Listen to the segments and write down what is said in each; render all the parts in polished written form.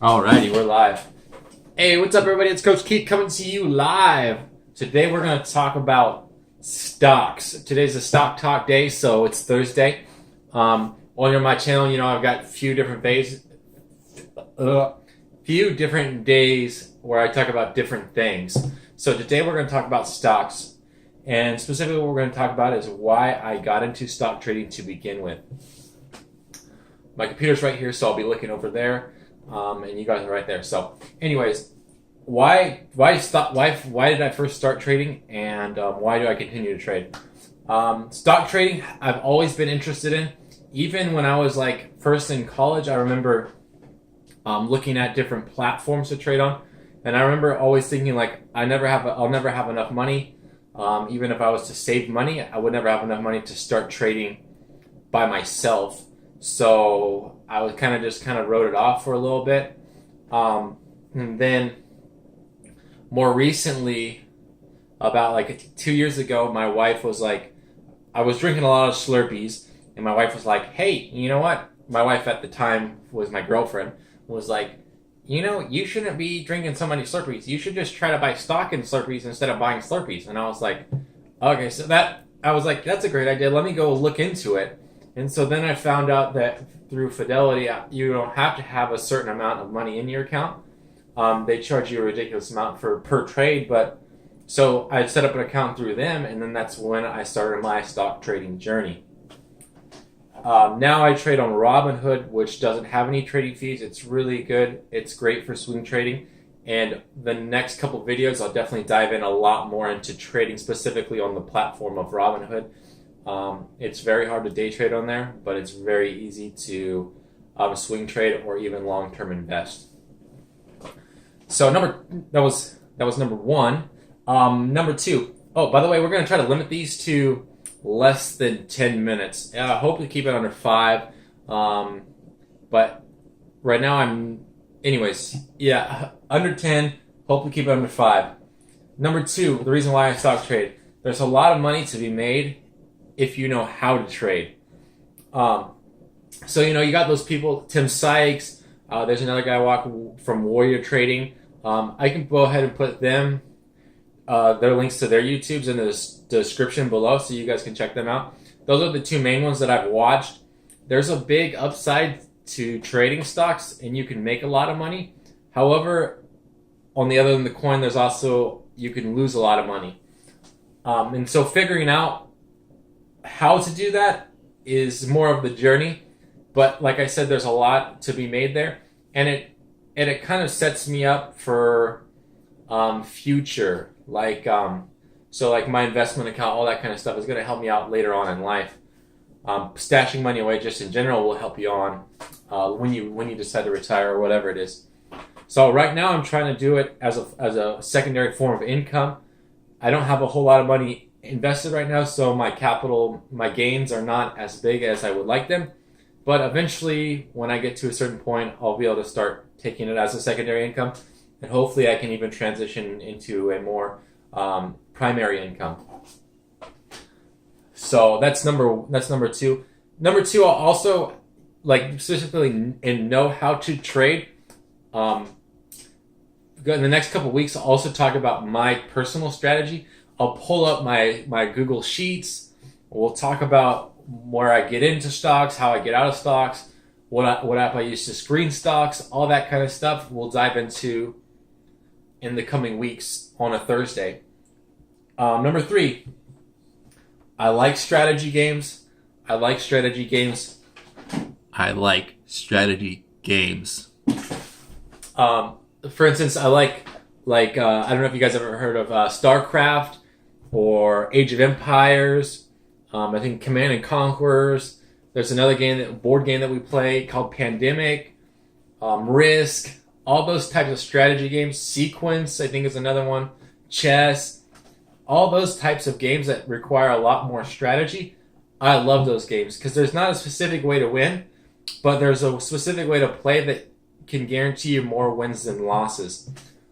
Alrighty, we're live. Hey, what's up, everybody? It's Coach Keith coming to you live. Today we're going to talk about stocks. Today's a stock talk day, so it's Thursday. On my channel, I've got a few different days where I talk about different things. So today we're going to talk about stocks, and specifically what we're going to talk about is why I got into stock trading to begin with. My computer's right here, so I'll be looking over there. And you guys are right there. So, anyways, why did I first start trading, and why do I continue to trade? Stock trading, I've always been interested in. Even when I was first in college, I remember looking at different platforms to trade on, and I remember always thinking I'll never have enough money. Even if I was to save money, I would never have enough money to start trading by myself. So I was kind of wrote it off for a little bit. And then more recently, about 2 years ago, my wife was I was drinking a lot of Slurpees, and my wife was like, hey, you know what? My wife at the time was my girlfriend, was like, you shouldn't be drinking so many Slurpees. You should just try to buy stock in Slurpees instead of buying Slurpees. And I was like, okay, so that's a great idea. Let me go look into it. And so then I found out that through Fidelity, you don't have to have a certain amount of money in your account. They charge you a ridiculous amount per trade, but so I set up an account through them, and then that's when I started my stock trading journey. Now I trade on Robinhood, which doesn't have any trading fees. It's really good. It's great for swing trading. And the next couple videos, I'll definitely dive in a lot more into trading specifically on the platform of Robinhood. It's very hard to day trade on there, but it's very easy to swing trade or even long-term invest. So that was number one. Number two. Oh, by the way, we're going to try to limit these to less than 10 minutes. I hope to keep it under 5. But right now under 10. Hope to keep it under 5. Number two, the reason why I stock trade. There's a lot of money to be made if you know how to trade. So you got those people, Tim Sykes, there's another guy from Warrior Trading. I can go ahead and put their links to their YouTubes in the description below so you guys can check them out. Those are the two main ones that I've watched. There's a big upside to trading stocks, and you can make a lot of money. However, on the other end of the coin, there's also, you can lose a lot of money. And so figuring out how to do that is more of the journey, but like I said, there's a lot to be made there, and it kind of sets me up for future, so my investment account, all that kind of stuff is going to help me out later on in life. Stashing money away just in general will help you on when you decide to retire or whatever it is. So right now I'm trying to do it as a secondary form of income. I don't have a whole lot of money invested right now, so my gains are not as big as I would like them, but eventually when I get to a certain point, I'll be able to start taking it as a secondary income, and hopefully I can even transition into a more primary income. So that's number two. Number two, I'll also specifically know how to trade. In the next couple of weeks, I'll also talk about my personal strategy. I'll pull up my Google Sheets. We'll talk about where I get into stocks, how I get out of stocks, what app I use to screen stocks, all that kind of stuff we'll dive into in the coming weeks on a Thursday. Number three, I like strategy games. For instance, I like I don't know if you guys ever heard of StarCraft or Age of Empires. I think Command and Conquerors. There's another board game that we play called Pandemic, Risk, all those types of strategy games. Sequence, I think, is another one. Chess, all those types of games that require a lot more strategy. I love those games because there's not a specific way to win, but there's a specific way to play that can guarantee you more wins than losses.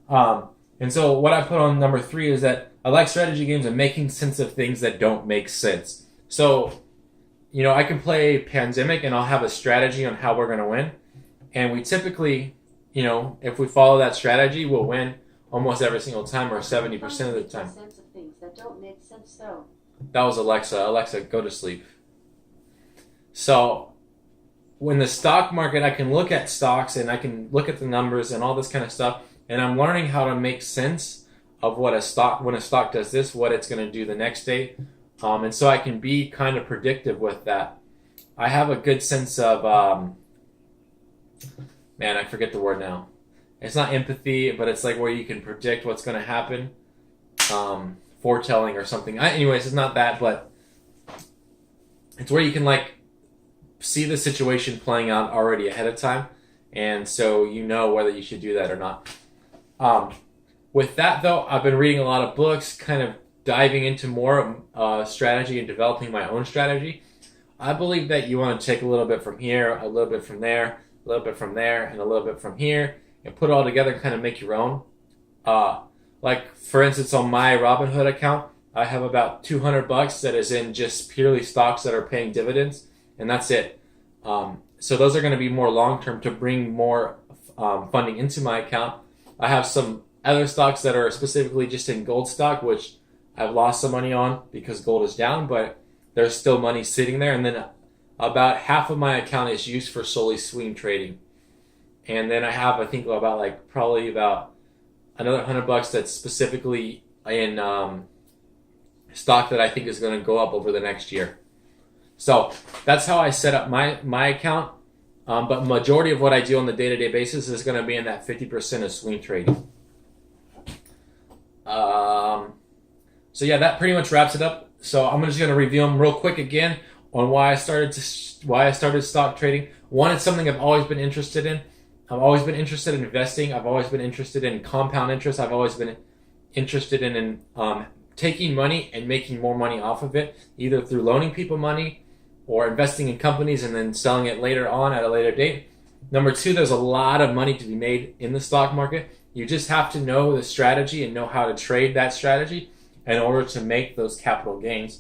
And so what I put on number 3 is that I like strategy games and making sense of things that don't make sense. So, I can play Pandemic and I'll have a strategy on how we're going to win. And we typically, you know, if we follow that strategy, we'll win almost every single time, or 70% of the time. Sense of things that don't make sense, though. That was Alexa. Alexa, go to sleep. So, when the stock market, I can look at stocks and I can look at the numbers and all this kind of stuff, and I'm learning how to make sense of what a stock, when a stock does this, what it's going to do the next day, and so I can be kind of predictive with that. I have a good sense of, man, I forget the word now. It's not empathy, but it's like where you can predict what's going to happen, foretelling or something. Anyways, it's not that, but it's where you can like see the situation playing out already ahead of time, and so you know whether you should do that or not. With that, though, I've been reading a lot of books, kind of diving into more strategy and developing my own strategy. I believe that you want to take a little bit from here, a little bit from there, a little bit from there, and a little bit from here, and put it all together and kind of make your own. Like, for instance, on my Robinhood account, I have about $200 that is in just purely stocks that are paying dividends, and that's it. So those are going to be more long-term to bring more funding into my account. I have some other stocks that are specifically just in gold stock, which I've lost some money on because gold is down, but there's still money sitting there. And then about half of my account is used for solely swing trading. And then I have, I think, about probably about another $100 that's specifically in stock that I think is going to go up over the next year. So that's how I set up my account. But majority of what I do on the day-to-day basis is going to be in that 50% of swing trading. So yeah, that pretty much wraps it up. So I'm just going to review them real quick again on why I started stock trading. One, it's something I've always been interested in. I've always been interested in investing. I've always been interested in compound interest. I've always been interested in taking money and making more money off of it, either through loaning people money or investing in companies and then selling it later on at a later date. Number two, there's a lot of money to be made in the stock market. You just have to know the strategy and know how to trade that strategy in order to make those capital gains.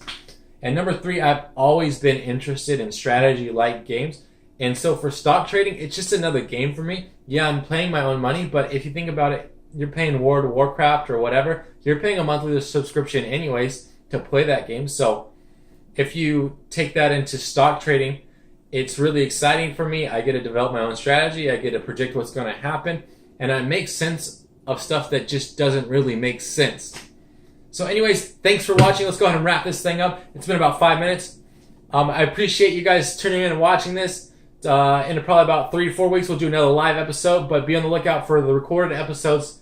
And number three, I've always been interested in strategy-like games. And so for stock trading, it's just another game for me. Yeah, I'm paying my own money, but if you think about it, you're paying World of Warcraft or whatever, you're paying a monthly subscription anyways to play that game. So if you take that into stock trading, it's really exciting for me. I get to develop my own strategy. I get to predict what's going to happen. And I make sense of stuff that just doesn't really make sense. So anyways, thanks for watching. Let's go ahead and wrap this thing up. It's been about 5 minutes. I appreciate you guys tuning in and watching this. In probably about 3 to 4 weeks, we'll do another live episode, but be on the lookout for the recorded episodes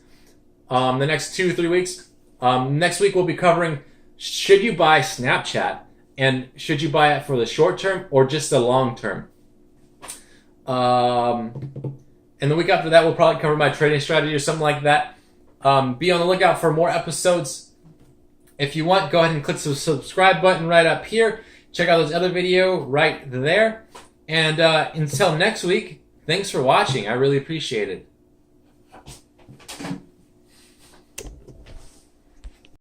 the next 2 to 3 weeks. Next week, we'll be covering, should you buy Snapchat, and should you buy it for the short term or just the long term? And the week after that, we'll probably cover my trading strategy or something like that. Be on the lookout for more episodes. If you want, go ahead and click the subscribe button right up here. Check out this other video right there. And until next week, thanks for watching. I really appreciate it.